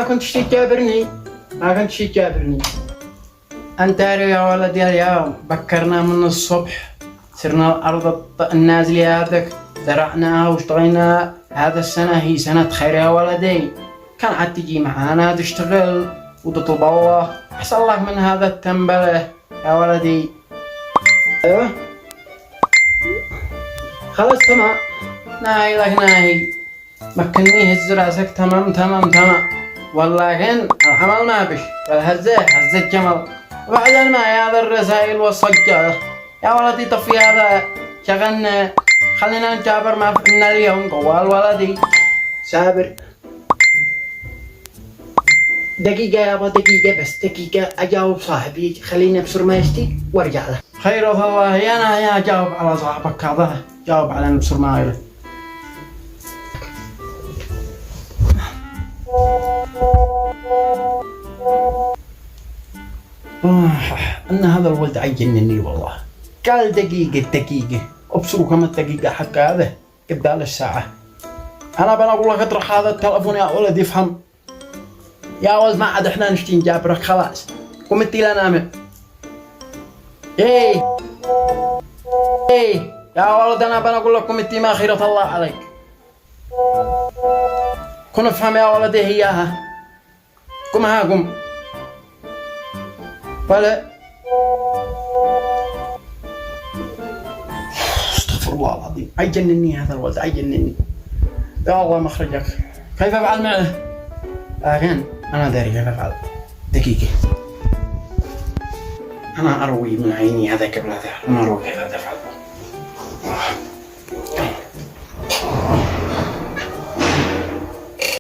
كنت تجابرني، ما كنت تجابرني. أنت يا ولدي اليوم بكرنا من الصبح، صرنا الأرض النازلة هذاك زرعناها واشتغلنا. هذا السنة هي سنة خير يا ولدي، كان عاد تجي معانا تشتغل وتطلب الله أحسن لك من هذا التنبله يا ولدي. أيوه خلاص تمام، ناهي لك ناهي، مكني هز راسك تمام تمام تمام. ولكن الحمل ما بش والهزة هزة جمل. وبعدين ما هذا الرسائل والصجة يا ولدي، طفي هذا شغلنا، خلينا نجابر ما فعلنا اليوم. قوال ولدي سابر، دقيقة يابا دقيقة بس دقيقة أجاوب صاحبي، خليني أبصر ما يشتي وارجع له. خير والله أنا يا جاوب على صاحبك هذا، جاوب على نبصر ما يله. أن هذا الولد عيجنني والله. قال دقيقة أبصروا كم الدقيقة حق هذا قبل الساعة. أنا بنقول لك اطرح هذا التلفون يا ولد يفهم. يا ولد ما عاد احنا نشتي نجابرك خلاص، قم انتي لا نام. ايه يا ولد أنا بنقول لك قم انتي ما خيرة الله عليك. كن افهم يا ولدي هياها. قم ها قم. ولا استغفر الله العظيم، عيجنني هذا الولد عيجنني. يا الله مخرجك. كيف افعل معه؟ لكن انا داري كيف افعل. دقيقة انا اروي من عيني هذا قبل هذا، انا اروي كيف افعل.